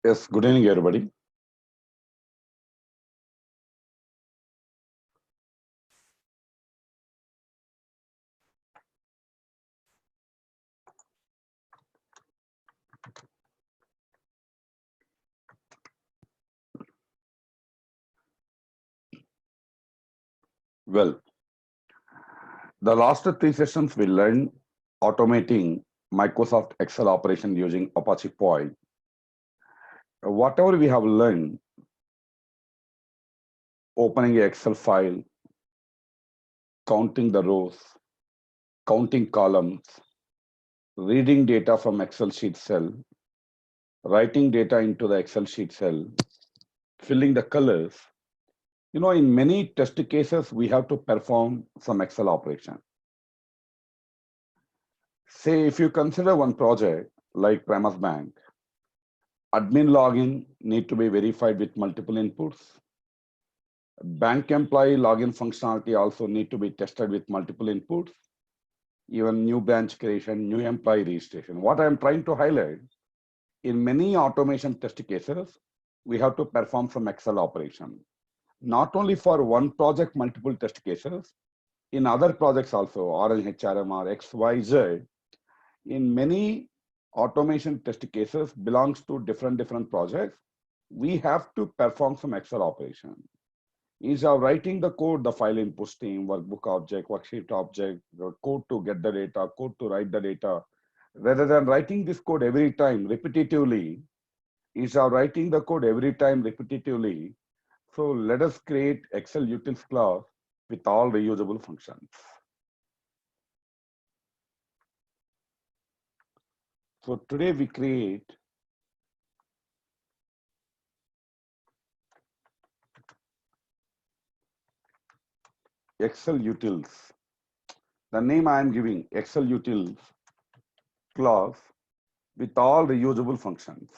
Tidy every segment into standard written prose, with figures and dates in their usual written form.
Yes, good evening, everybody. Well, the last three sessions we learned automating Microsoft Excel operation using Apache POI. Whatever we have learned, opening an Excel file, counting the rows, counting columns, reading data from Excel sheet cell, writing data into the Excel sheet cell, filling the colors. In many test cases, we have to perform some Excel operation. Say, if you consider one project like Premise Bank, admin login need to be verified with multiple inputs. Bank employee login functionality also need to be tested with multiple inputs. Even new branch creation, new employee registration. What I'm trying to highlight, in many automation test cases, we have to perform some Excel operation. Not only for one project, multiple test cases, in other projects also, Orange HRM or XYZ, in many automation test cases belongs to different projects, we have to perform some Excel operation. Instead of writing the code, the file input stream, workbook object, worksheet object, the code to get the data, code to write the data, rather than writing this code every time repetitively, instead of writing the code every time repetitively, so let us create Excel utils class with all reusable functions. So today we create Excel utils. The name I am giving Excel utils class with all reusable functions.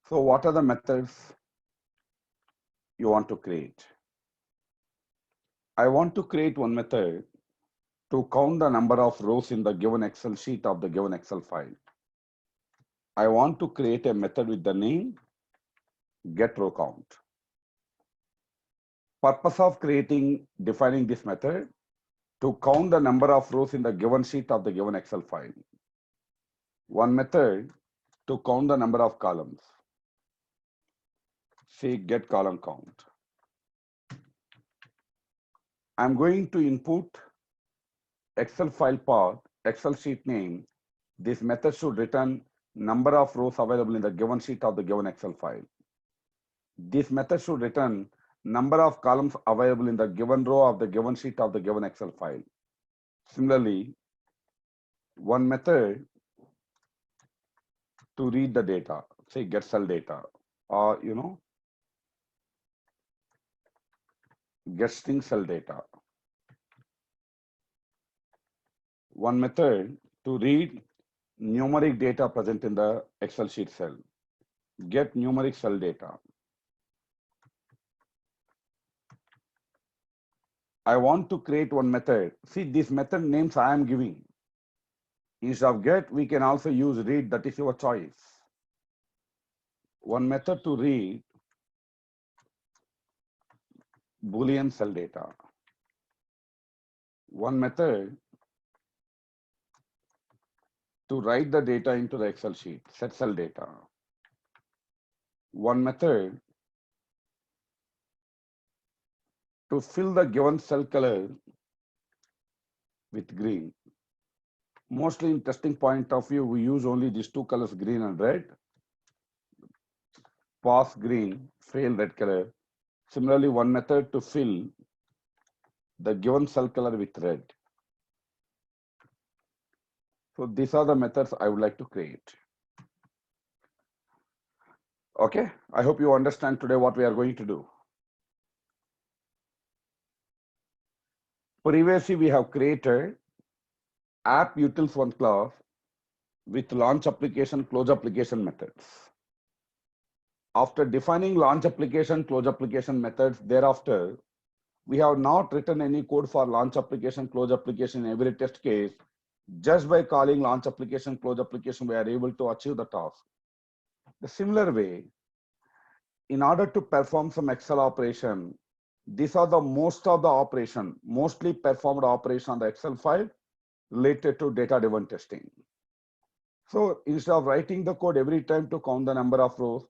So what are the methods you want to create? I want to create one method to count the number of rows in the given Excel sheet of the given Excel file. I want to create a method with the name getRowCount. Purpose of defining this method to count the number of rows in the given sheet of the given Excel file. One method to count the number of columns. Say getColumnCount. I'm going to input Excel file path, Excel sheet name. This method should return number of rows available in the given sheet of the given Excel file. This method should return number of columns available in the given row of the given sheet of the given Excel file. Similarly, one method to read the data, say get cell data, or get string cell data. One method to read numeric data present in the Excel sheet cell, get numeric cell data. I want to create one method. See, this method names I am giving. Instead of get, we can also use read, that is your choice. One method to read Boolean cell data. One method to write the data into the Excel sheet, set cell data. One method to fill the given cell color with green. Mostly in testing point of view, we use only these two colors, green and red. Pass green, fail red color. Similarly, one method to fill the given cell color with red. So these are the methods I would like to create. Okay, I hope you understand today what we are going to do. Previously, we have created app utils one class with launch application, close application methods. After defining launch application, close application methods, thereafter, we have not written any code for launch application, close application in every test case. Just by calling launch application, close application, we are able to achieve the task. The similar way, in order to perform some Excel operation, these are the mostly performed operation on the Excel file related to data-driven testing. So instead of writing the code every time to count the number of rows,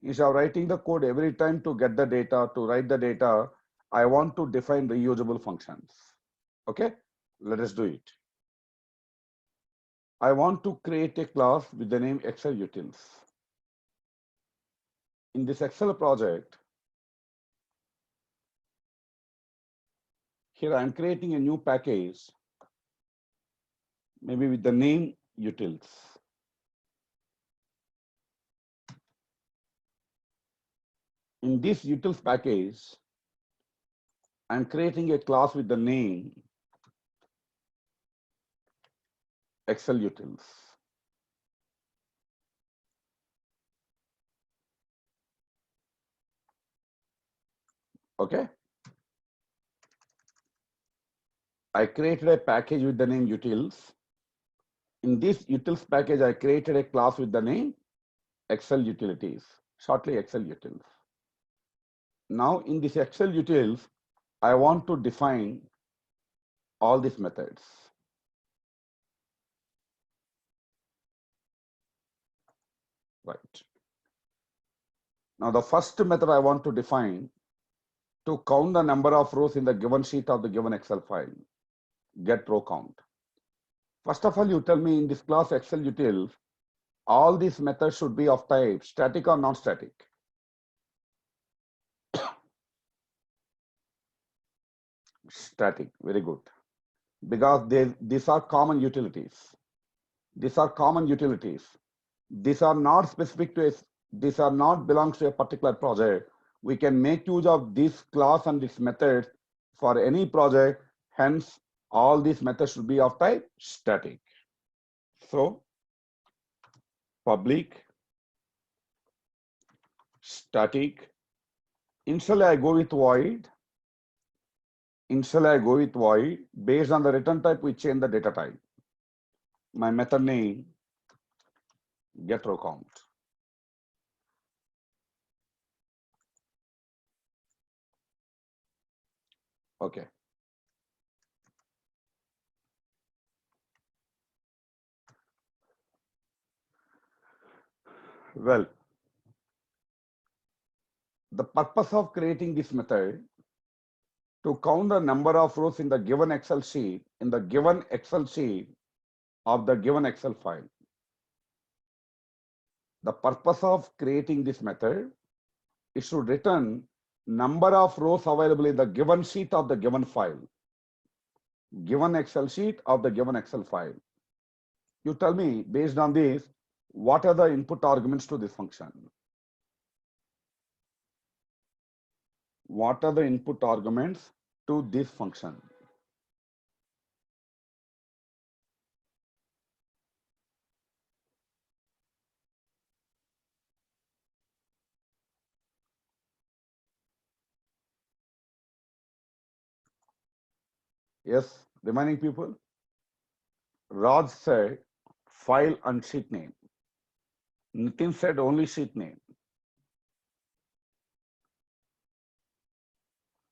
instead of writing the code every time to get the data, to write the data, I want to define reusable functions. Okay, let us do it. I want to create a class with the name Excel Utils. In this Excel project, here I am creating a new package, maybe with the name Utils. In this Utils package, I am creating a class with the name Excel Utils. Okay. I created a package with the name Utils. In this Utils package, I created a class with the name Excel Utilities, shortly Excel Utils. Now in this Excel Utils, I want to define all these methods. Right. Now the first method I want to define to count the number of rows in the given sheet of the given Excel file, get row count. First of all, you tell me in this class Excel Utils, all these methods should be of type static or non-static. Static, very good. Because these are common utilities. These are common utilities. These are not specific to these are not belongs to a particular project. We can make use of this class and this method for any project. Hence, all these methods should be of type static. So, public, static. Initially, I go with void. Initially, I go with void. Based on the return type, we change the data type. My method name, get row count. Okay. Well, the purpose of creating this method to count the number of rows in the given Excel sheet, of the given Excel file. The purpose of creating this method is to return number of rows available in the given sheet of the given file, given Excel sheet of the given Excel file. You tell me, based on this, what are the input arguments to this function? What are the input arguments to this function? Yes, remaining people? Raj said file and sheet name. Nitin said only sheet name.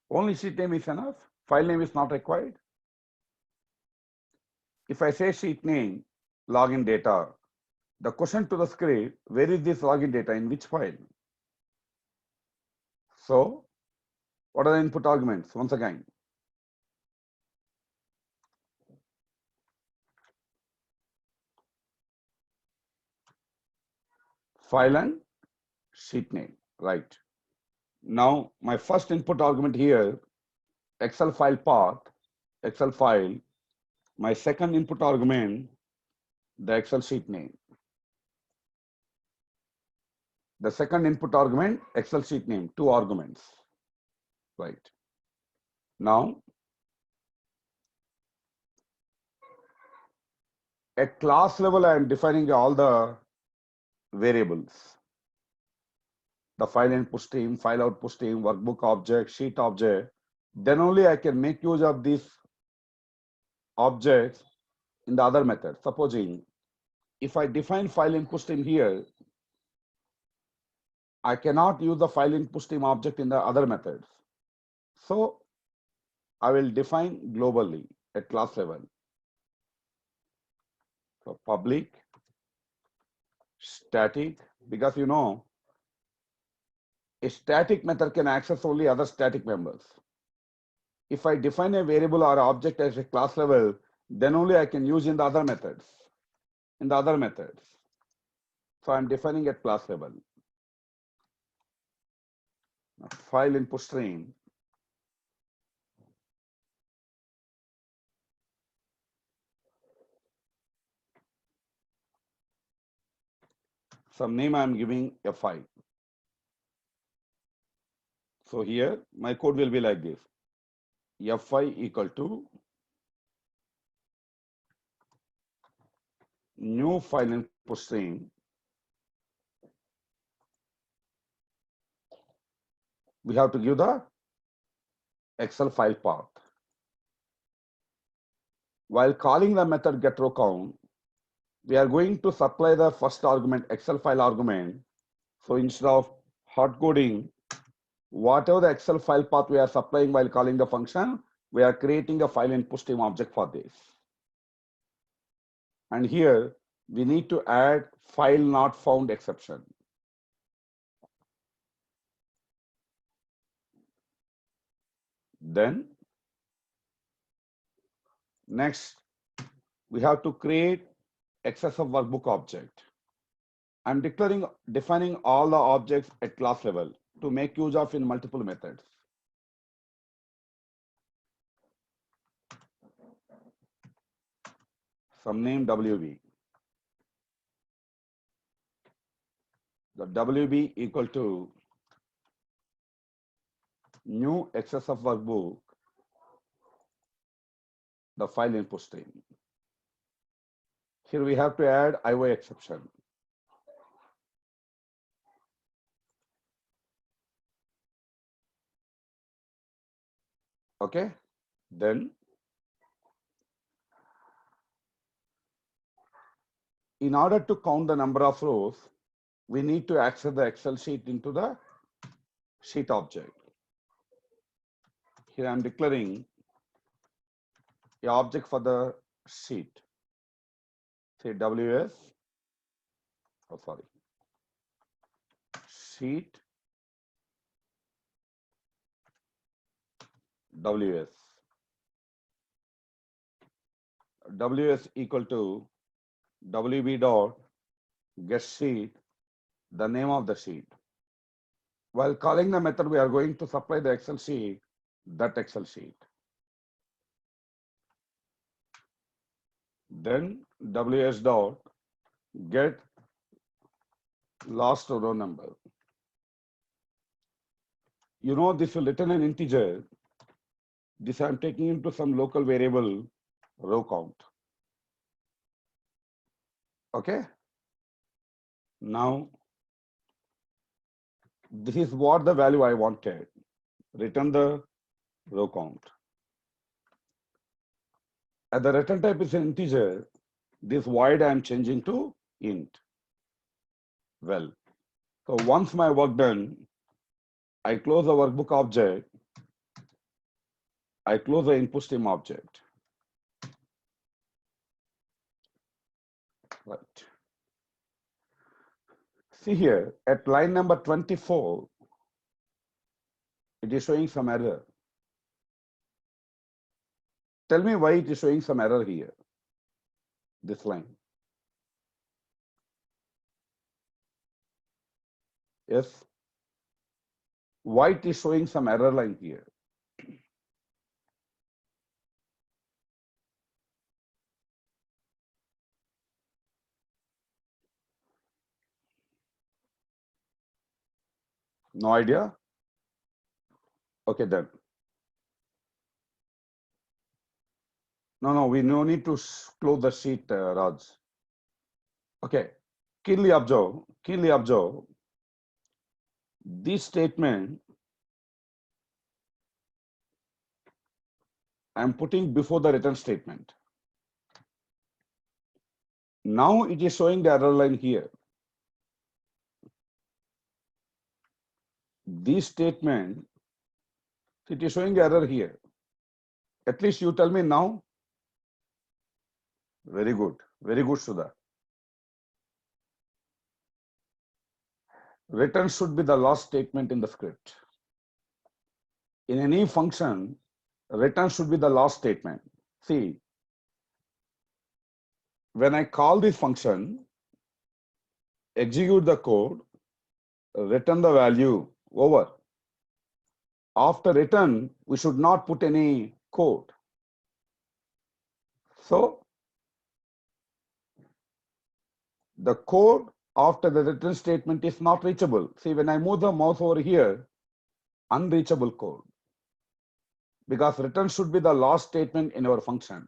Only sheet name is enough. File name is not required. If I say sheet name, login data, the question to the script, where is this login data, in which file? So, what are the input arguments? Once again, file and sheet name, right? Now, my first input argument here, Excel file path, Excel file. My second input argument, the Excel sheet name. The second input argument, Excel sheet name, 2 arguments. Right. Now, at class level, I am defining all the variables. The file input stream, file output stream, workbook object, sheet object. Then only I can make use of these objects in the other method. Supposing if I define file input stream here, I cannot use the file input stream object in the other methods. So I will define globally at class level. So public, static, because you know, a static method can access only other static members. If I define a variable or object as a class level, then only I can use in the other methods. So I'm defining at class level. Now, file input stream. Some name I'm giving Fi. So here my code will be like this. Fi equal to new file input stream. We have to give the Excel file path. While calling the method getRowCount, we are going to supply the first argument, Excel file argument. So instead of hard coding, whatever the Excel file path we are supplying while calling the function, we are creating a file input stream object for this. And here we need to add file not found exception. Then next, we have to create excess of workbook object. I'm defining all the objects at class level to make use of in multiple methods. Some name WB. The WB equal to new excess of workbook, the file input stream. Here we have to add IO exception. Okay, then in order to count the number of rows, we need to access the Excel sheet into the sheet object. Here I'm declaring the object for the sheet. Say WS, sheet WS. WS equal to WB dot get sheet, the name of the sheet. While calling the method, we are going to supply the Excel sheet, that Excel sheet. Then WS dot get last row number. You know, this will return an integer. This I'm taking into some local variable row count. Okay. Now, this is what the value I wanted. Return the row count. As the return type is an integer, this void I am changing to int. Well, so once my work done, I close the workbook object. I close the input stream object. Right. See here at line number 24, it is showing some error. Tell me why it is showing some error here, this line. Yes. Why it is showing some error line here? No idea? Okay, then. No, we no need to close the sheet, Raj. Okay, keenly observe this statement I'm putting before the return statement. Now it is showing the error line here. This statement, it is showing the error here. At least you tell me now. Very good, Sudha. Return should be the last statement in the script. In any function, return should be the last statement. See, when I call this function, execute the code, return the value, over. After return, we should not put any code. So, the code after the return statement is not reachable. See, when I move the mouse over here, unreachable code. Because return should be the last statement in our function.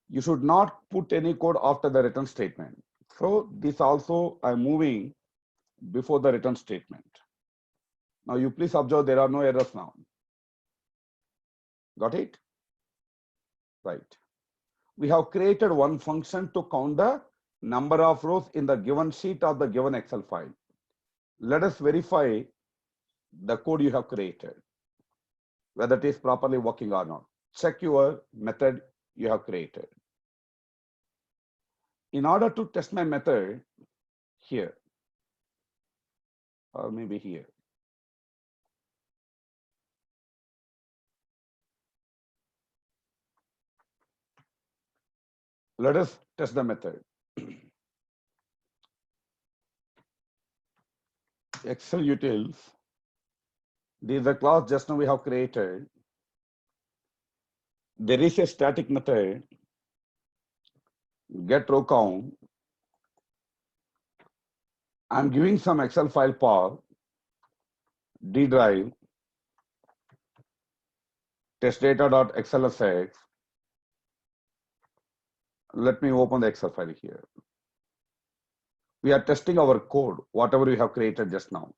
You should not put any code after the return statement. So this also I'm moving before the return statement. Now you please observe there are no errors now. Got it? Right. We have created one function to count the number of rows in the given sheet or the given Excel file. Let us verify the code you have created, whether it is properly working or not. Check your method you have created. In order to test my method here, or maybe here, let us test the method. Excel utils. This is the class just now we have created. There is a static method, get row count. I'm giving some Excel file path, D drive, testdata.xlsx. Let me open the Excel file here. We are testing our code, whatever we have created just now.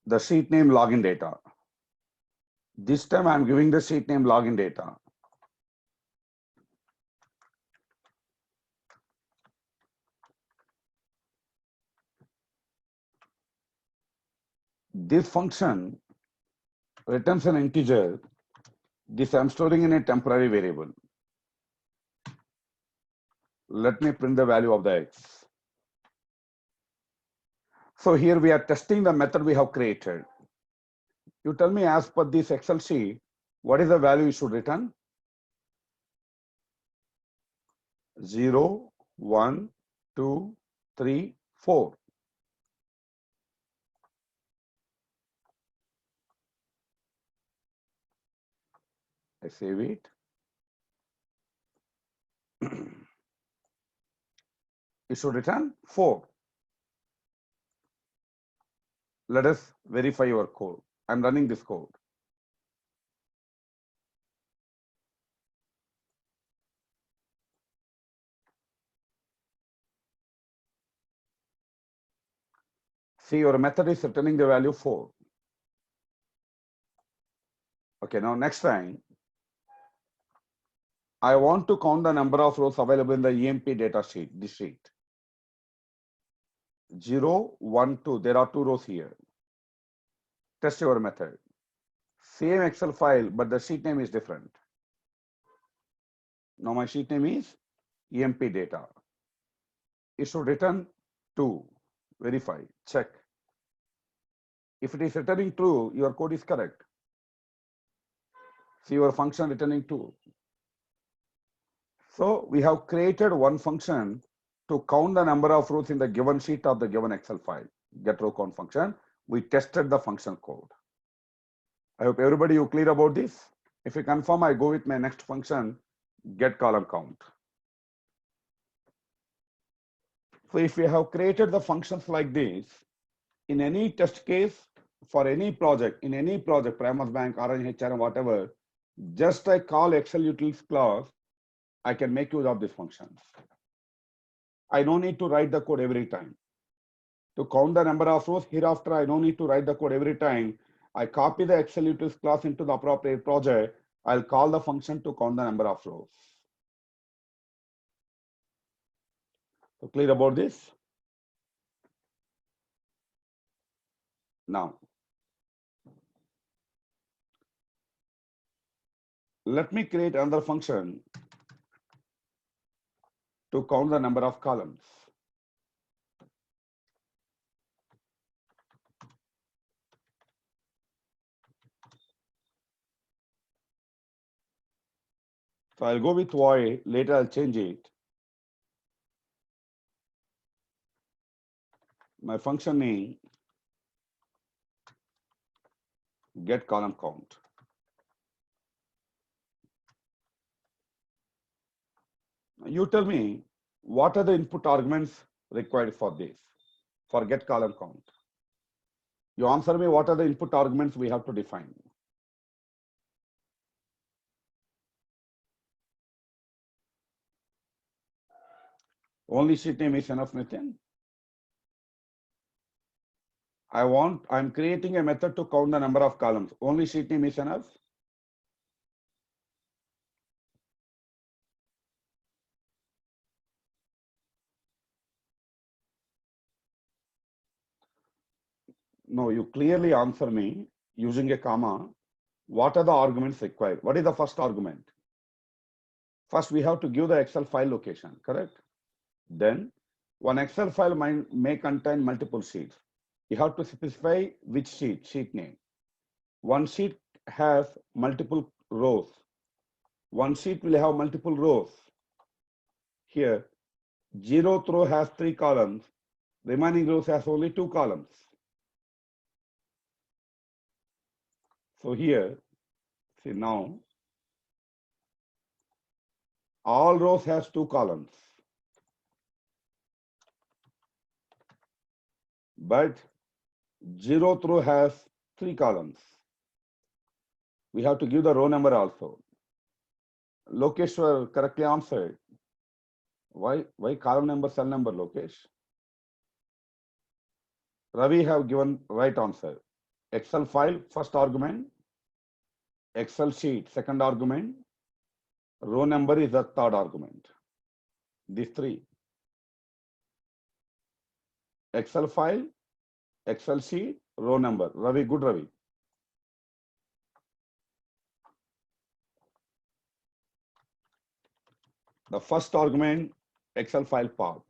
The sheet name login data. This time I'm giving the sheet name login data. This function returns an integer. This I'm storing in a temporary variable. Let me print the value of the x. So here we are testing the method we have created. You tell me, as per this Excel sheet, what is the value you should return? 0, 1, 2, 3, 4. I save it. You should return 4. Let us verify your code. I'm running this code. See, your method is returning the value 4. Okay, now next time, I want to count the number of rows available in the EMP data sheet, this sheet. 0, 1, 2. There are 2 rows here. Test your method. Same Excel file, but the sheet name is different. Now my sheet name is EMP data. It should return 2. Verify, check. If it is returning true, your code is correct. See your function returning 2. So we have created one function to count the number of rows in the given sheet of the given Excel file, get row count function. We tested the function code. I hope everybody you clear about this. If you confirm, I go with my next function, get column count. So if we have created the functions like this, in any test case, for any project, in any project, Primus Bank, Orange HRM, whatever, just I call Excel utils class, I can make use of these functions. I don't need to write the code every time. To count the number of rows, hereafter I don't need to write the code every time. I copy the Excel utils class into the appropriate project. I'll call the function to count the number of rows. So clear about this? Now, let me create another function to count the number of columns. So I'll go with void, later I'll change it. My function name, get column count. You tell me, what are the input arguments required for this, for get column count? You answer me, what are the input arguments we have to define? Only sheet name is enough, Nitin? I'm creating a method to count the number of columns. Only sheet name is enough? No, you clearly answer me using a comma. What are the arguments required? What is the first argument? First, we have to give the Excel file location, correct? Then, one Excel file may contain multiple sheets. You have to specify which sheet name. One sheet has multiple rows. One sheet will have multiple rows. Here, 0th row has 3 columns. Remaining rows has only 2 columns. So here, see now, all rows has 2 columns. But 0th row has 3 columns. We have to give the row number also. Lokeshwar correctly answered. Why column number, cell number, Lokesh? Ravi have given right answer. Excel file, first argument. Excel sheet, second argument. Row number is the third argument. These 3. Excel file, Excel sheet, row number. Ravi, good Ravi. The first argument, Excel file path.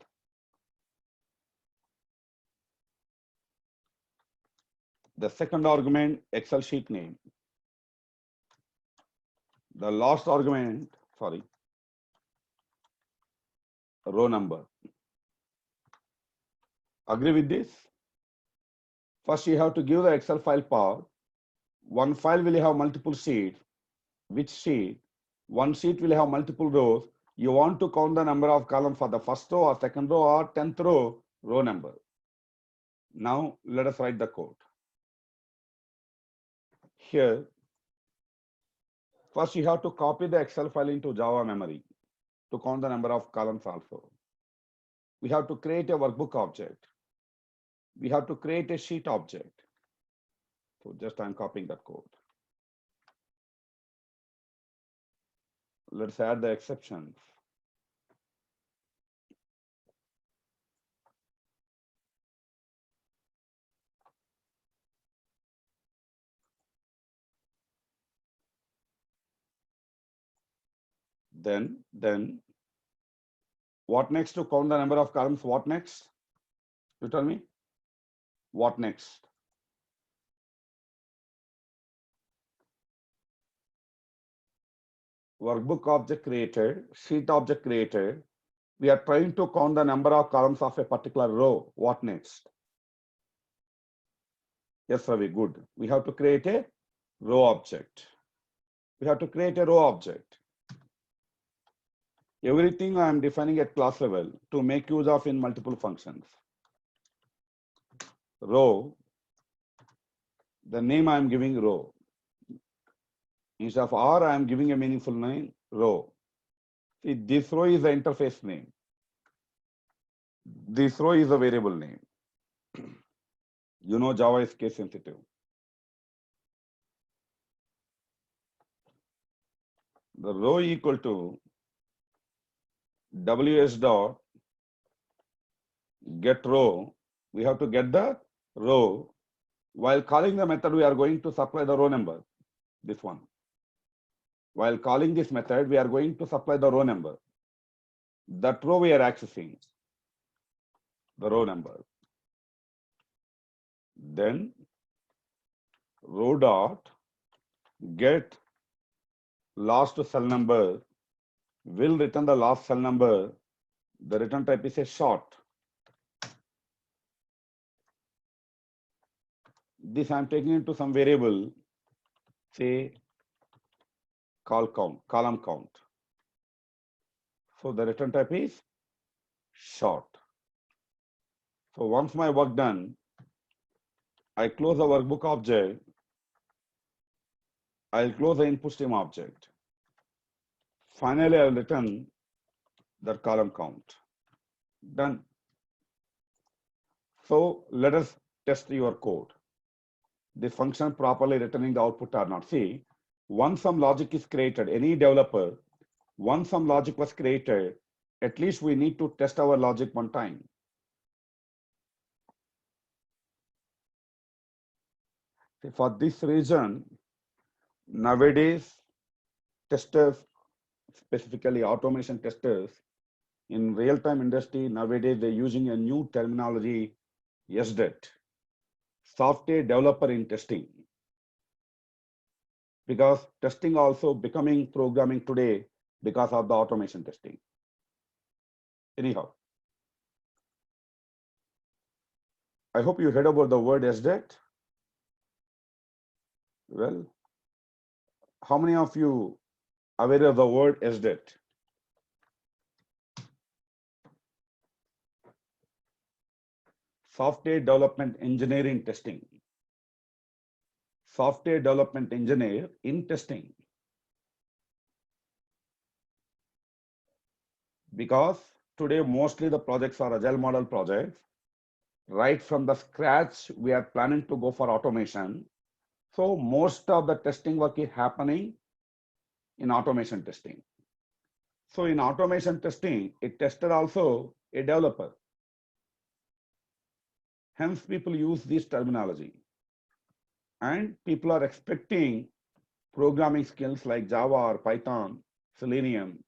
The second argument, Excel sheet name. The last argument, row number. Agree with this? First, you have to give the Excel file path. One file will have multiple sheets. Which sheet? One sheet will have multiple rows. You want to count the number of columns for the first row or second row or 10th row number. Now, let us write the code. Here, first you have to copy the Excel file into Java memory to count the number of columns also. We have to create a workbook object. We have to create a sheet object. So just I'm copying that code. Let's add the exceptions. Then what next to count the number of columns? What next? You tell me. What next? Workbook object created, sheet object created. We are trying to count the number of columns of a particular row. What next? Yes, Ravi, good. We have to create a row object. We have to create a row object. Everything I am defining at class level to make use of in multiple functions. Row, the name I am giving row. Instead of R, I am giving a meaningful name, row. See, this row is the interface name. This row is a variable name. You know Java is case sensitive. The row equal to ws dot get row. We have to get the row. While calling the method, we are going to supply the row number, this one. While calling this method, we are going to supply the row number. That row we are accessing, the row number. Then row dot get last cell number will return the last cell number. The return type is a short. This I am taking into some variable, say column count. So the return type is short. So once my work done, I close the workbook object. I'll close the input stream object. Finally, I'll return the column count. Done. So let us test your code. The function properly returning the output or not. See, once some logic is created, any developer, once some logic was created, at least we need to test our logic one time. See, for this reason, nowadays, testers, specifically automation testers, in real-time industry, nowadays they're using a new terminology, SDET, software developer in testing. Because testing also becoming programming today because of the automation testing. Anyhow, I hope you heard about the word SDET. Well, how many of you are aware of the word SDET? Software development engineer in testing. Software development engineer in testing. Because today mostly the projects are agile model projects. Right from the scratch, we are planning to go for automation. So most of the testing work is happening in automation testing. So in automation testing, a tester also a developer. Hence, people use this terminology. And people are expecting programming skills like Java or Python, Selenium,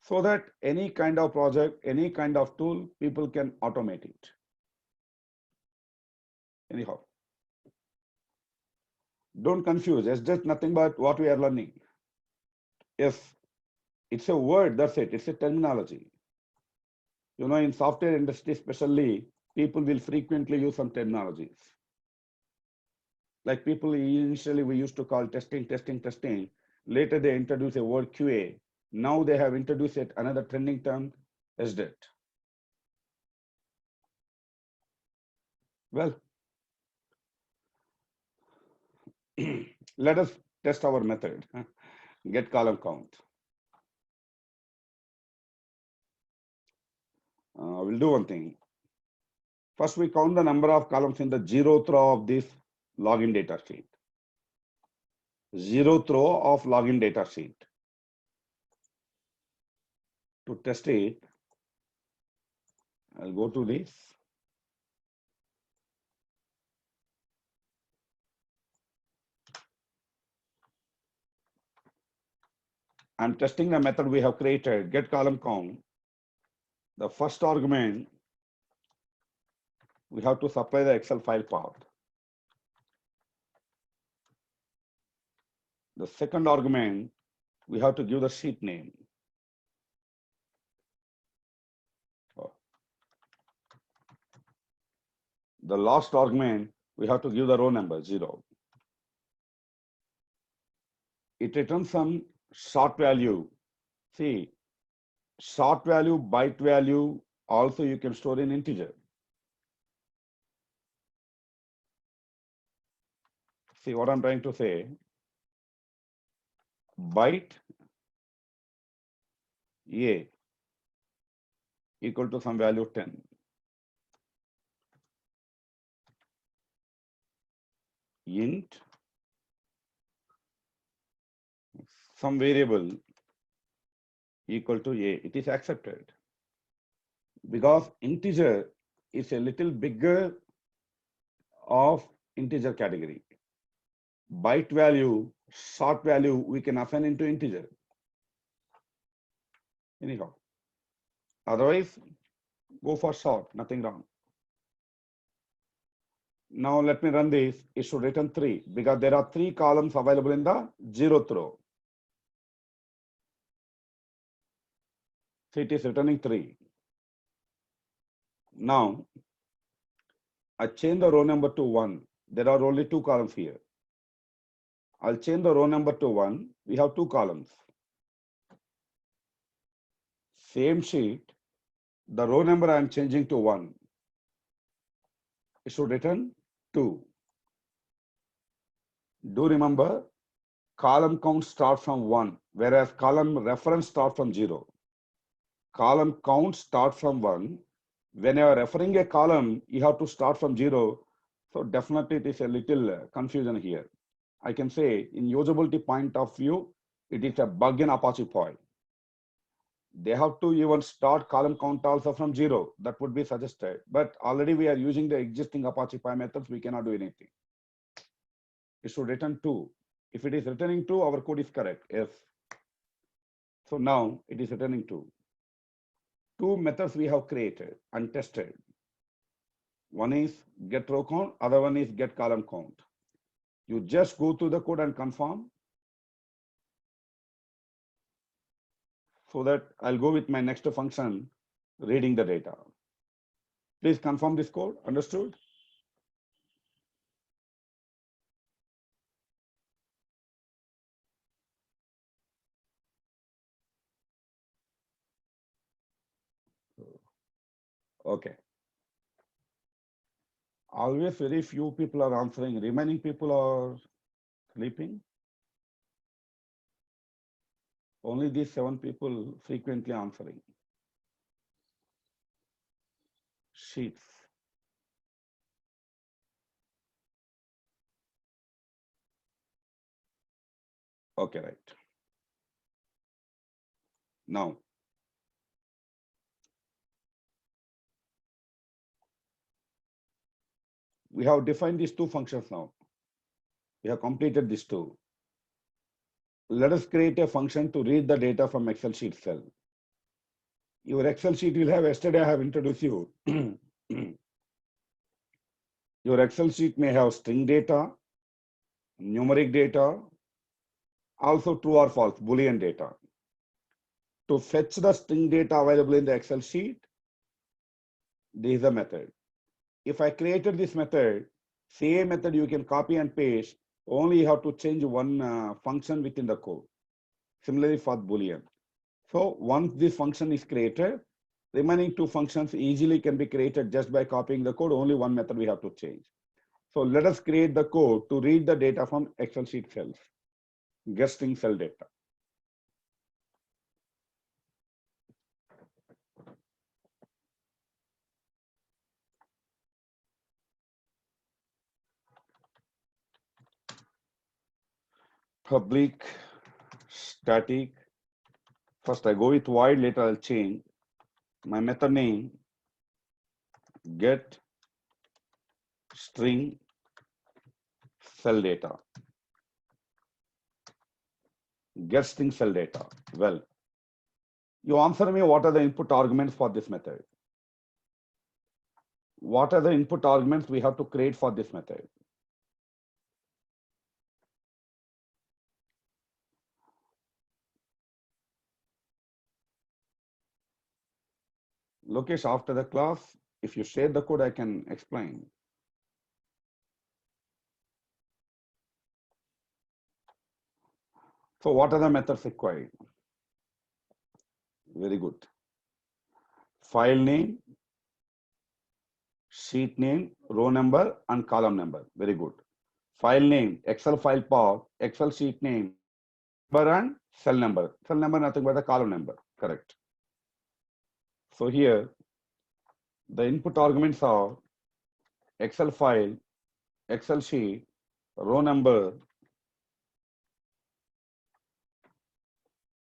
so that any kind of project, any kind of tool, people can automate it. Anyhow, don't confuse. It's just nothing but what we are learning. Yes, it's a word, that's it. It's a terminology. You know, in software industry especially, people will frequently use some terminologies. Like people initially we used to call testing. Later they introduced a word QA. Now they have introduced it another trending term, SDET. Well, let us test our method. Get column count. We'll do one thing. First, we count the number of columns in the 0th row of this login data sheet. 0th row of login data sheet. To test it, I'll go to this. I'm testing the method we have created, get column count. The first argument, we have to supply the Excel file path. The second argument, we have to give the sheet name. The last argument, we have to give the row number 0. It returns some short value. See, Short value, byte value, also you can store in integer. See what I'm trying to say? Byte A equal to some value 10. Int some variable equal to A. It is accepted because integer is a little bigger of integer category. Byte value, short value, we can assign into integer. Anyhow, otherwise, go for short, nothing wrong. Now let me run this. It should return 3 because there are 3 columns available in the 0th row. So it is returning 3. Now I change the row number to 1. There are only 2 columns here. I'll change the row number to 1. We have 2 columns. Same sheet. The row number I am changing to 1. It should return 2. Do remember, column count starts from 1, whereas column reference starts from 0. Column count starts from 1. When you are referring a column, you have to start from 0. So definitely it is a little confusion here. I can say in usability point of view, it is a bug in Apache POI. They have to even start column count also from 0. That would be suggested. But already we are using the existing Apache POI methods. We cannot do anything. It should return 2. If it is returning 2, our code is correct. Yes. So now it is returning 2. 2 methods we have created and tested. One is get row count, other one is get column count. You just go through the code and confirm. So that I'll go with my next function, reading the data. Please confirm this code. Understood? Okay. Always very few people are answering. Remaining people are sleeping. Only these 7 people frequently answering. Sheets. Okay, right. Now, we have defined these 2 functions now. We have completed these 2. Let us create a function to read the data from Excel sheet cell. Your Excel sheet will have, yesterday I have introduced you. Your Excel sheet may have string data, numeric data, also true or false, Boolean data. To fetch the string data available in the Excel sheet, this is the method. If I created this method, same method you can copy and paste, only you have to change one function within the code. Similarly for Boolean. So once this function is created, remaining 2 functions easily can be created just by copying the code. Only one method we have to change. So let us create the code to read the data from Excel sheet cells, get string cell data. Public static. First I go with void, later I'll change my method name, get string cell data. Get string cell data. Well, you answer me what are the input arguments for this method. What are the input arguments we have to create for this method? Lokesh, after the class, if you share the code, I can explain. So what are the methods required? Very good. file name, sheet name, row number, and column number. Very good. File name, Excel file path, Excel sheet name, number and cell number. Cell number nothing but the column number. Correct. So here, the input arguments are Excel file, Excel sheet, row number,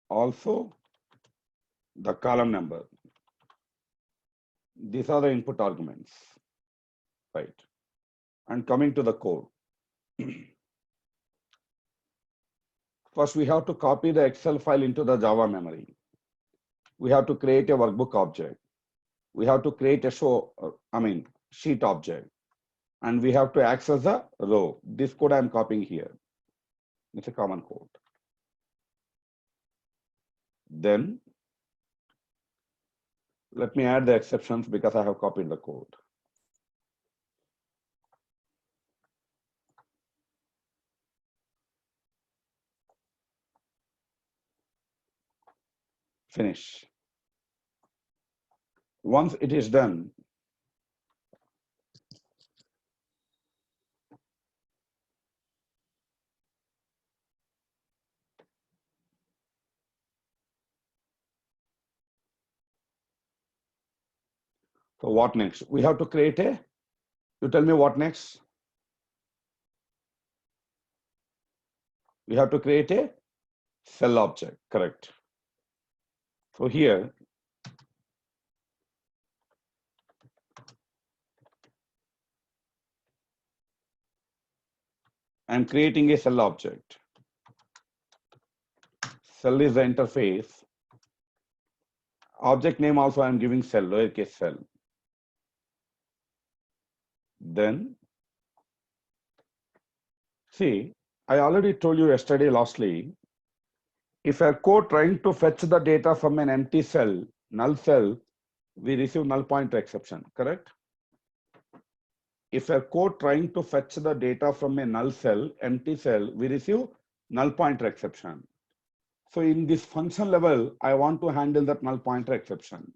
also the column number. These are the input arguments, right? And coming to the code. First, we have to copy the Excel file into the Java memory. We have to create a workbook object. We have to create a sheet object. And we have to access the row. This code I'm copying here. It's a common code. Then, let me add the exceptions because I have copied the code. Finish. Once it is done, so what next? We have to create you tell me what next? We have to create a cell object, correct? So here, I'm creating a cell object. Cell is the interface. Object name also I'm giving cell, lowercase cell. Then, see, I already told you yesterday lastly, if a code trying to fetch the data from an empty cell, null cell, we receive null pointer exception, correct? If a code trying to fetch the data from a null cell, empty cell, we receive null pointer exception. So in this function level, I want to handle that null pointer exception.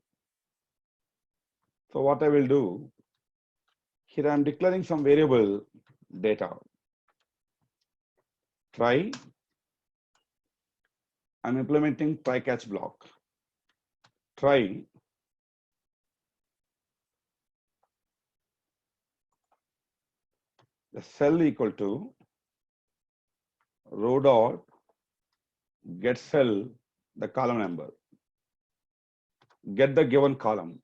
So what I will do, here I'm declaring some variable data. Try, I'm implementing try catch block. Try the cell equal to row dot get cell, the column number, get the given column.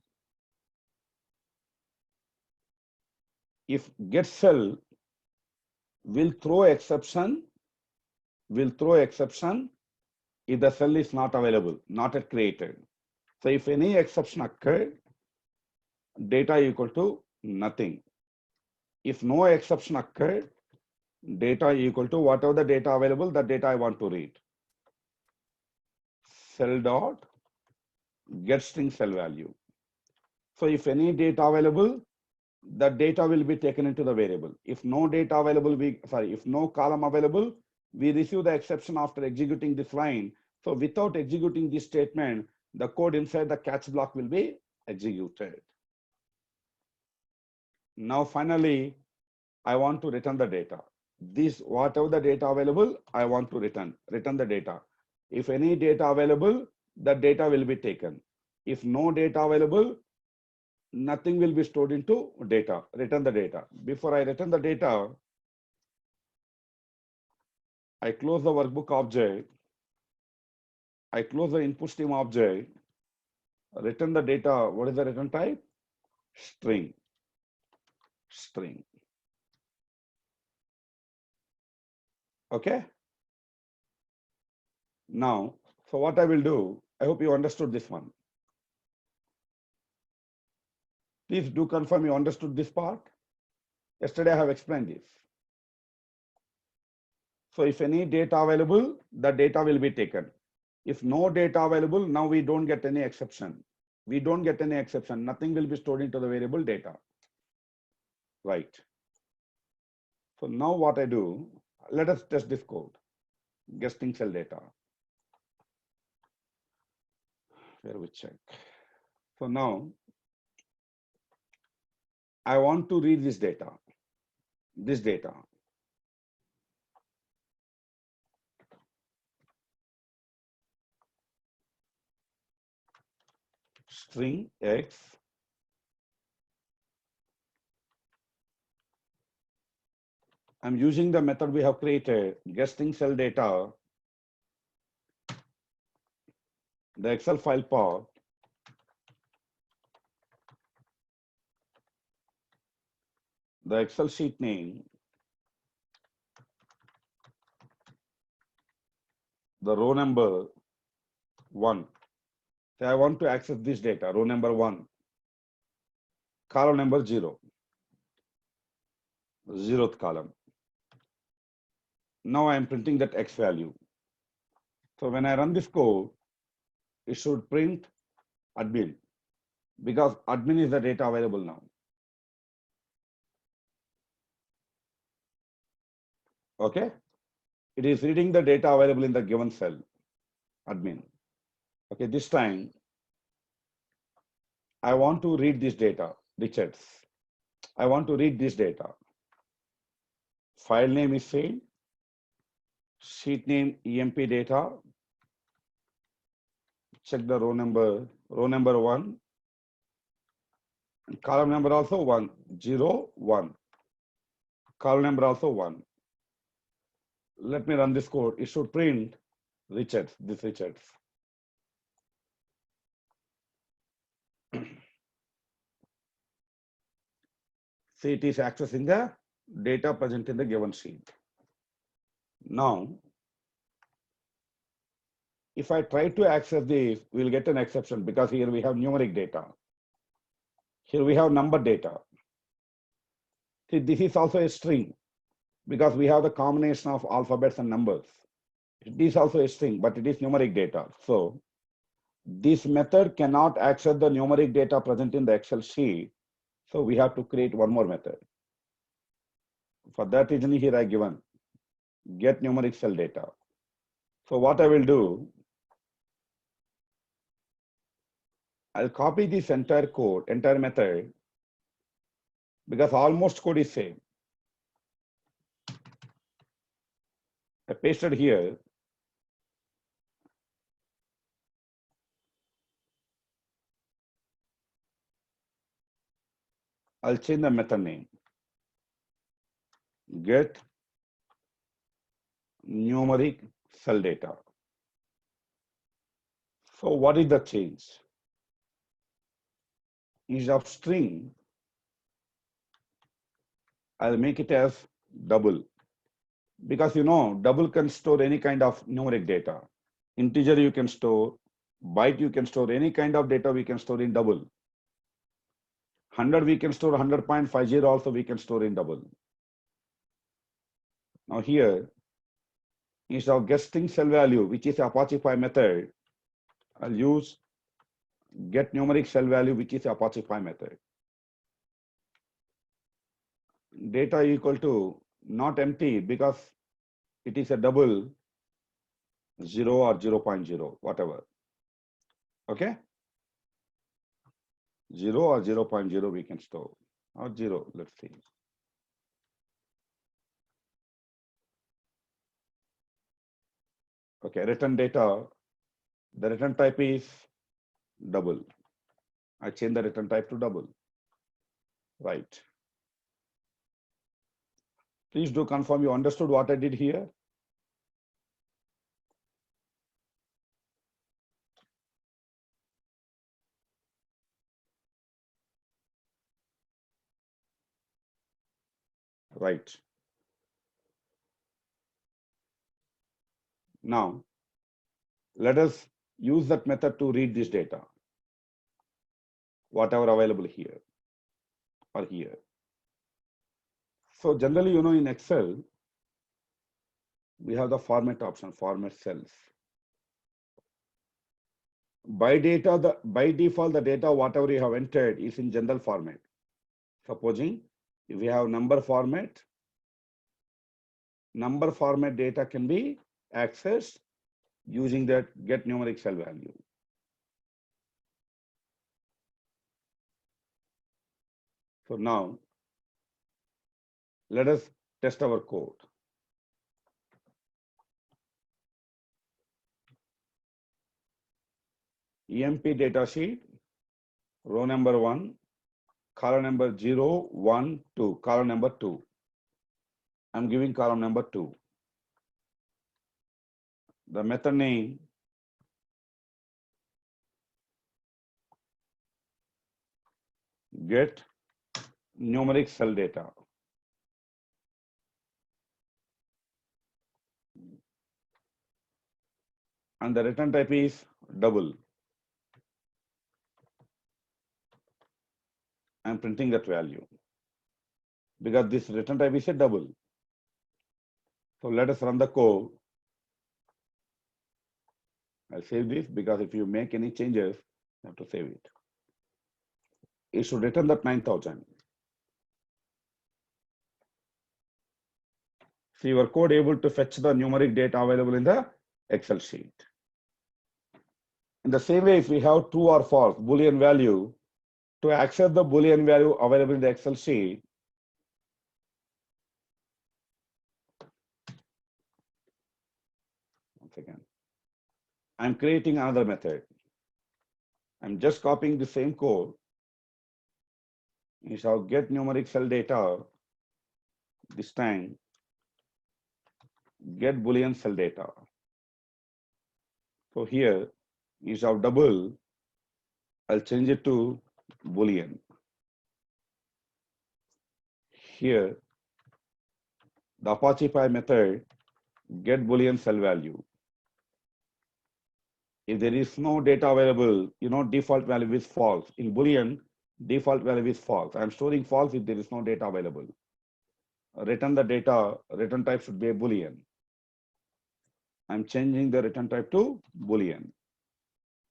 If get cell will throw exception if the cell is not available, not yet created. So if any exception occurred, data equal to nothing. If no exception occurred, data equal to whatever the data available, the data I want to read. Cell dot get string cell value. So if any data available, the data will be taken into the variable. If no data available, if no column available, we receive the exception after executing this line. So without executing this statement, the code inside the catch block will be executed. Now finally, I want to return the data. This, whatever the data available, I want to return the data. If any data available, the data will be taken. If no data available, nothing will be stored into data. Return the data. Before I return the data, I close the workbook object. I close the input stream object. Return the data. What is the return type? String. Okay. Now, so what I will do, I hope you understood this one. Please do confirm you understood this part. Yesterday I have explained this. So if any data available, the data will be taken. If no data available, now we don't get any exception. Nothing will be stored into the variable data. Right. So now what I do, let us test this code. Guessing cell data. Where we check. So now I want to read this data, string X. I'm using the method we have created, guessing cell data, the Excel file path, the Excel sheet name, the row number 1. So I want to access this data, row number 1, column number 0, 0th column. Now I am printing that X value. So when I run this code, it should print admin because admin is the data available now. Okay. It is reading the data available in the given cell, admin. Okay. This time I want to read this data, Richards. I want to read this data. File name is same. Sheet name EMP data. Check the row number 1. And column number also 1, 0, 1. Column number also 1. Let me run this code. It should print Richards, this Richards. See, it is accessing the data present in the given sheet. Now, if I try to access this, we'll get an exception because here we have numeric data. Here we have number data. See, this is also a string because we have the combination of alphabets and numbers. It is also a string, but it is numeric data. So this method cannot access the numeric data present in the Excel sheet. So we have to create one more method. For that reason, here I given get numeric cell data. So what I will do, I'll copy this entire code, entire method, because almost code is same. I pasted here. I'll change the method name. Get numeric cell data. So what is the change? Instead of string, I'll make it as double. Because double can store any kind of numeric data. Integer you can store, byte you can store, any kind of data we can store in double. 100 we can store, 100.50 also we can store in double. Now here, instead of guessing cell value, which is Apache POI method, I'll use get numeric cell value, which is Apache POI method. Data equal to not empty because it is a double 0 or 0.0, whatever. Okay? 0 or 0.0 we can store, or 0, let's see. Okay, return data, the return type is double. I change the return type to double. Right. Please do confirm you understood what I did here. Right. Now, let us use that method to read this data, whatever available here or here. So generally, in Excel, we have the format option, format cells. By default, the data, whatever you have entered is in general format. Supposing if we have number format data can be accessed using that get numeric cell value. So now let us test our code. EMP datasheet, row number 1, column number 0, 1, 2, column number 2. I'm giving column number 2. The method name get numeric cell data. And the return type is double. I'm printing that value because this return type is a double. So let us run the code. I'll save this because if you make any changes, you have to save it. It should return that 9,000. See, your code able to fetch the numeric data available in the Excel sheet. In the same way, if we have true or false Boolean value, to access the Boolean value available in the Excel sheet, once again, I'm creating another method. I'm just copying the same code. You shall get numeric cell data. This time, get Boolean cell data. So here, you shall double. I'll change it to Boolean. Here, the ApachePOI method get Boolean cell value. If there is no data available, default value is false. In Boolean, default value is false. I'm storing false if there is no data available. Return the data, return type should be a Boolean. I'm changing the return type to Boolean.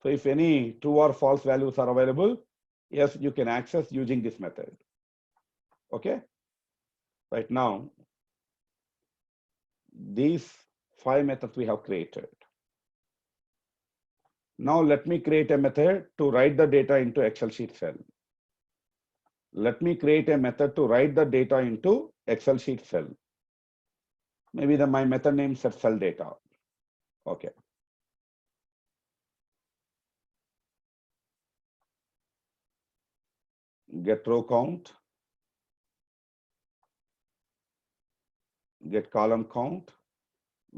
So if any true or false values are available, yes, you can access using this method. Okay. Right now, these 5 methods we have created. Now let me create a method to write the data into Excel sheet cell. Let me create a method to write the data into Excel sheet cell. Maybe my method name set cell data. Okay. Get row count. Get column count.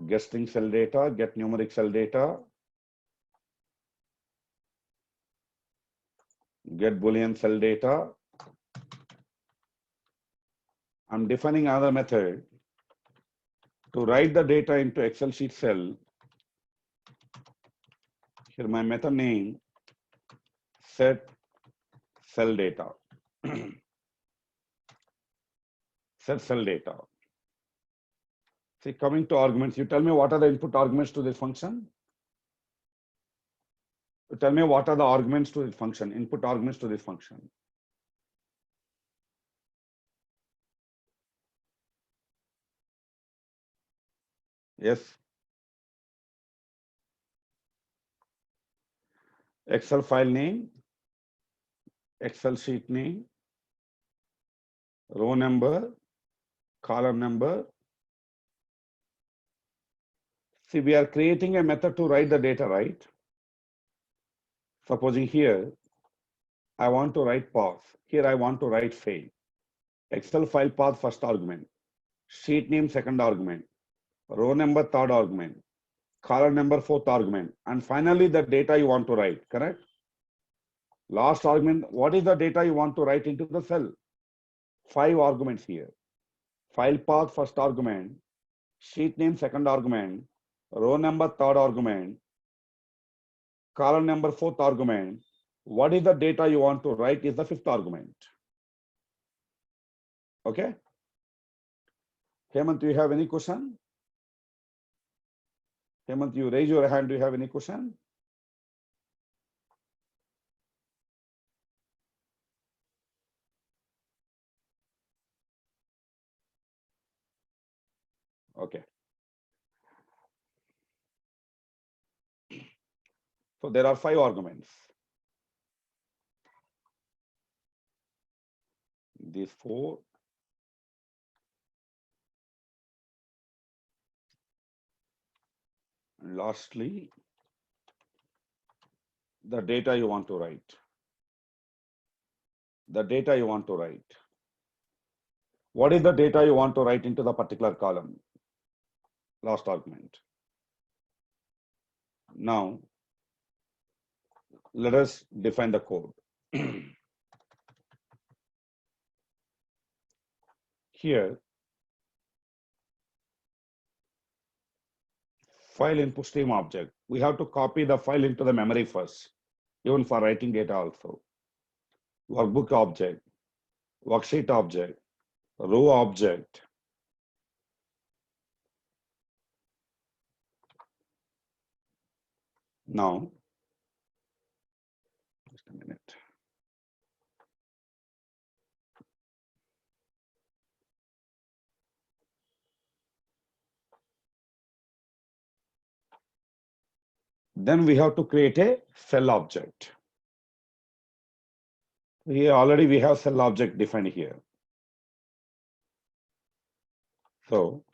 Get string cell data. Get numeric cell data. Get Boolean cell data. I'm defining another method to write the data into Excel sheet cell. Here my method name set cell data. Set cell data. See, coming to arguments, you tell me what are the input arguments to this function? You tell me what are the arguments to this function, input arguments to this function. Yes. Excel file name, Excel sheet name, row number, column number. See, we are creating a method to write the data, right? Supposing here, I want to write path. Here I want to write fail. Excel file path first argument, sheet name second argument, row number third argument, column number fourth argument, and finally the data you want to write, correct? Last argument, what is the data you want to write into the cell? 5 arguments here. File path first argument, sheet name second argument, row number third argument, column number fourth argument. What is the data you want to write is the 5th argument. Okay. Hemant, do you have any question? Hemant, you raise your hand. Do you have any question? Okay. So there are 5 arguments. these four. And lastly, the data you want to write. The data you want to write. What is the data you want to write into the particular column? Last argument. Now, let us define the code. Here, file input stream object. We have to copy the file into the memory first, even for writing data also. Workbook object, worksheet object, row object. Now, just a minute. Then we have to create a cell object. Here already we have cell object defined here. So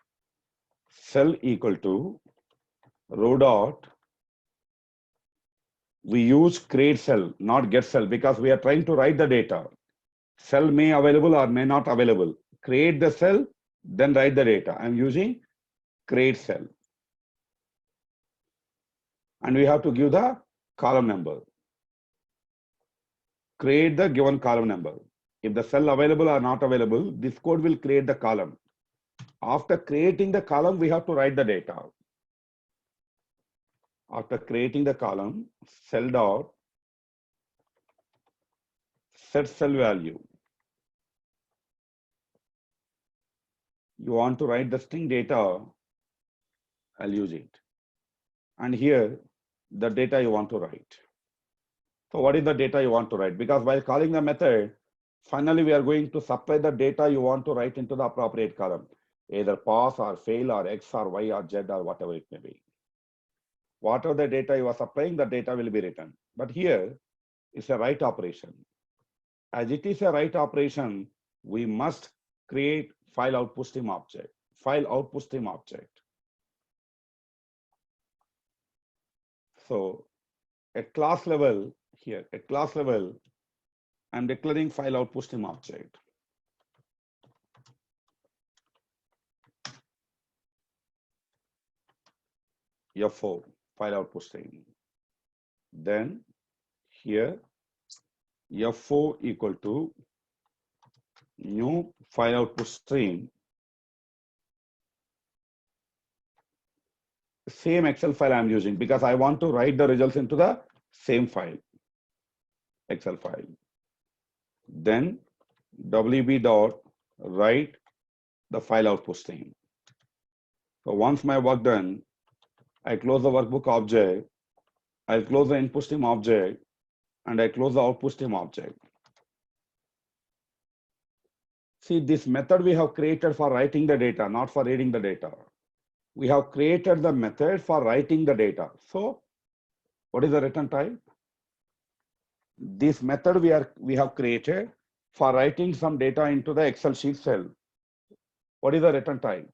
cell equal to row dot. We use create cell, not get cell, because we are trying to write the data. Cell may available or may not available. Create the cell, then write the data. I'm using create cell. And we have to give the column number. Create the given column number. If the cell available or not available, this code will create the column. After creating the column, we have to write the data. After creating the column, cell dot set cell value. You want to write the string data, I'll use it. And here, the data you want to write. So what is the data you want to write? Because while calling the method, finally we are going to supply the data you want to write into the appropriate column, either pass or fail or X or Y or Z or whatever it may be. Whatever the data you are supplying, the data will be written. But here, it's a write operation. As it is a write operation, we must create file output stream object. File output stream object. So at class level, here, at class level, I'm declaring file output stream object. F4, file output stream. Then here, F4 equal to new file output stream. Same Excel file I'm using because I want to write the results into the same file, Excel file. Then WB dot write the file output stream. So once my work done, I close the workbook object, I close the input stream object, and I close the output stream object. See, this method we have created for writing the data, not for reading the data. We have created the method for writing the data. So what is the return type? This method we have created for writing some data into the Excel sheet cell. What is the return type?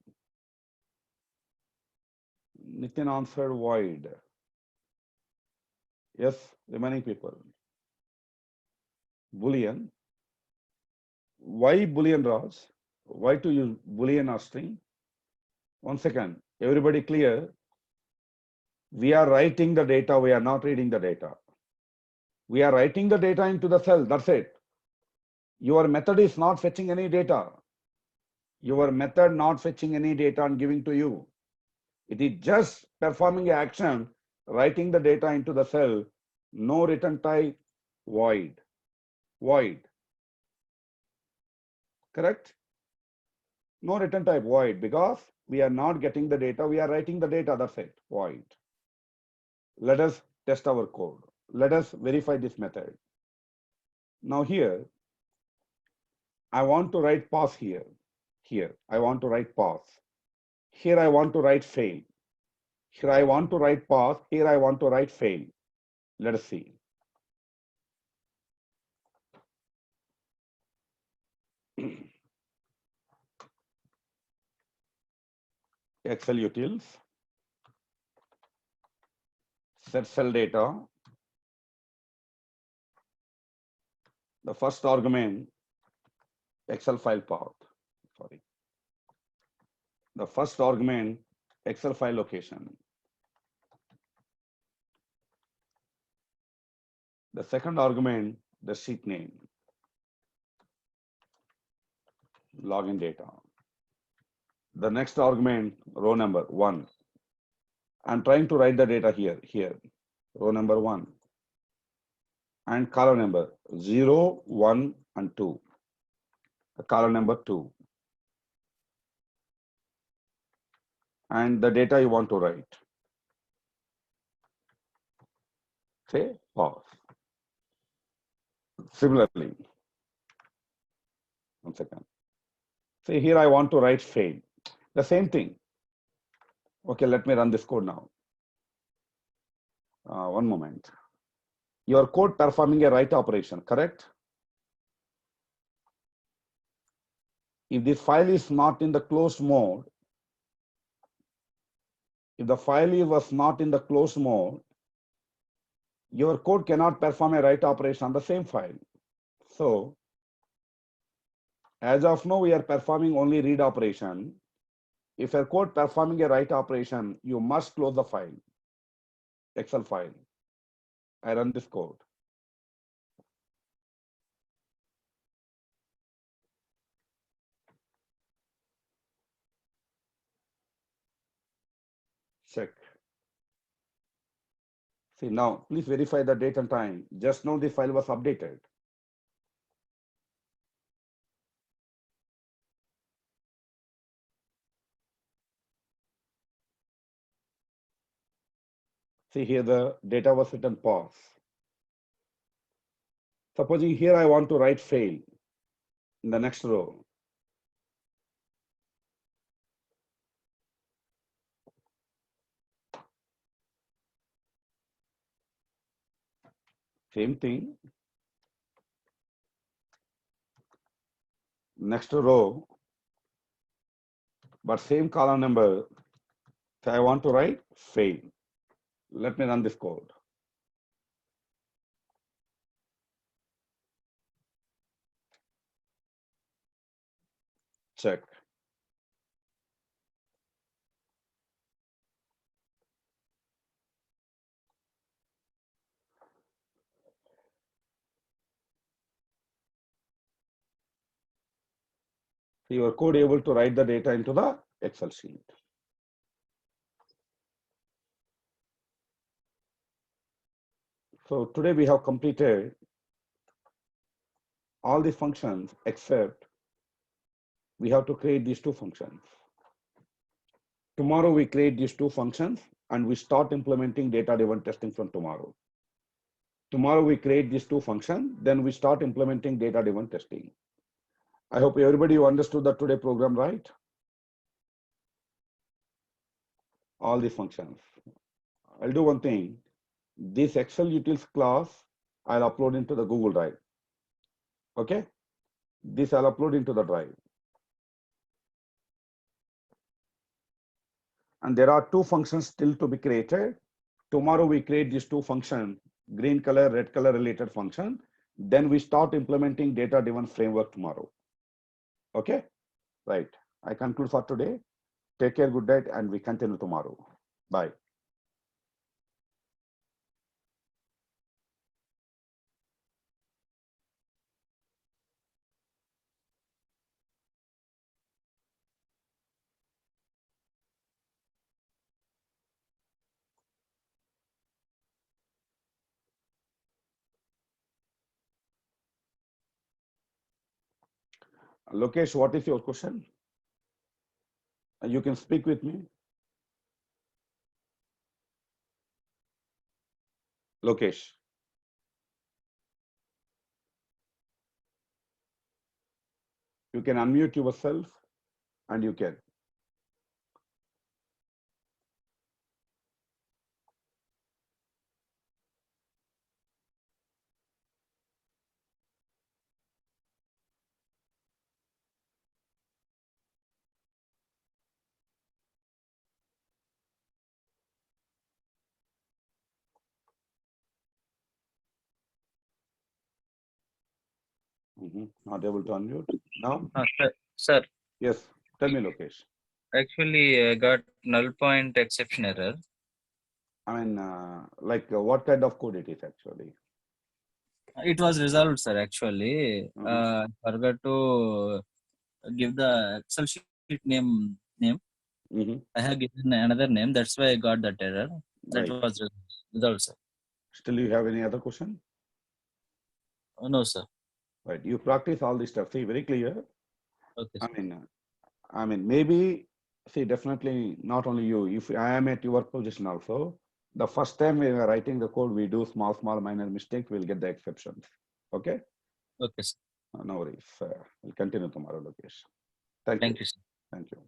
Nitin answered void. Yes, remaining people. Boolean. Why Boolean, Raj? Why to use Boolean or string? 1 second. Everybody clear? We are writing the data. We are not reading the data. We are writing the data into the cell. That's it. Your method is not fetching any data. Your method not fetching any data and giving to you. It is just performing an action, writing the data into the cell. No return type, void. Void. Correct? No return type, void, because we are not getting the data. We are writing the data. That's it. Void. Let us test our code. Let us verify this method. Now here, I want to write pass here. Here, I want to write pass. Here, I want to write fail. Here, I want to write pass. Here, I want to write fail. Let us see. Excel utils, set cell data. The first argument, Excel file path. Sorry. The first argument, Excel file location. The second argument, the sheet name, login data. The next argument, row number 1. I'm trying to write the data here, row number 1. And column number 0, 1, and 2. The column number 2. And the data you want to write. Say pause. Similarly, 1 second. Say here I want to write fail. The same thing. Okay, let me run this code now. 1 moment. Your code performing a write operation, correct? If this file is not in the closed mode, if the file was not in the closed mode, your code cannot perform a write operation on the same file. So, as of now, we are performing only read operation. If your code performing a write operation, you must close the file, Excel file. I run this code. Check. See now, please verify the date and time. Just now the file was updated. See here the data was written pause. Supposing here I want to write fail in the next row. Same thing. Next row, but same column number. So I want to write fail. Let me run this code. Check. So your code able to write the data into the Excel sheet. So today we have completed all the functions except we have to create these 2 functions. Tomorrow we create these 2 functions and we start implementing data-driven testing from tomorrow. Tomorrow we create these 2 functions, then we start implementing data-driven testing. I hope everybody understood the today program, right? All the functions. I'll do one thing. This Excel utils class, I'll upload into the Google Drive. Okay? This I'll upload into the drive. And there are 2 functions still to be created. Tomorrow we create these 2 functions, green color, red color related function. Then we start implementing data-driven framework tomorrow. Okay? Right. I conclude for today. Take care, good night, and we continue tomorrow. Bye. Lokesh, what is your question? You can speak with me. Lokesh. You can unmute yourself and you can. Not able to unmute now. Sir, Yes, tell me, Lokesh. actually, I got null point exception error. I mean, what kind of code it is actually? It was resolved, sir. Actually, Mhm. forgot to give the Excel sheet name. Mhm. I have given another name. That's why I got that error. That Right. was resolved, sir. Still, you have any other question? Oh, no, sir. Right. You practice all this stuff. See, very clear. Okay, I sir. mean, maybe, see, definitely not only you. If I am at your position also, the first time we are writing the code, we do small minor mistake, we'll get the exceptions. Okay? Okay, sir. No worries. We'll continue tomorrow, Lokesh. Thank you. Thank you, sir. Thank you.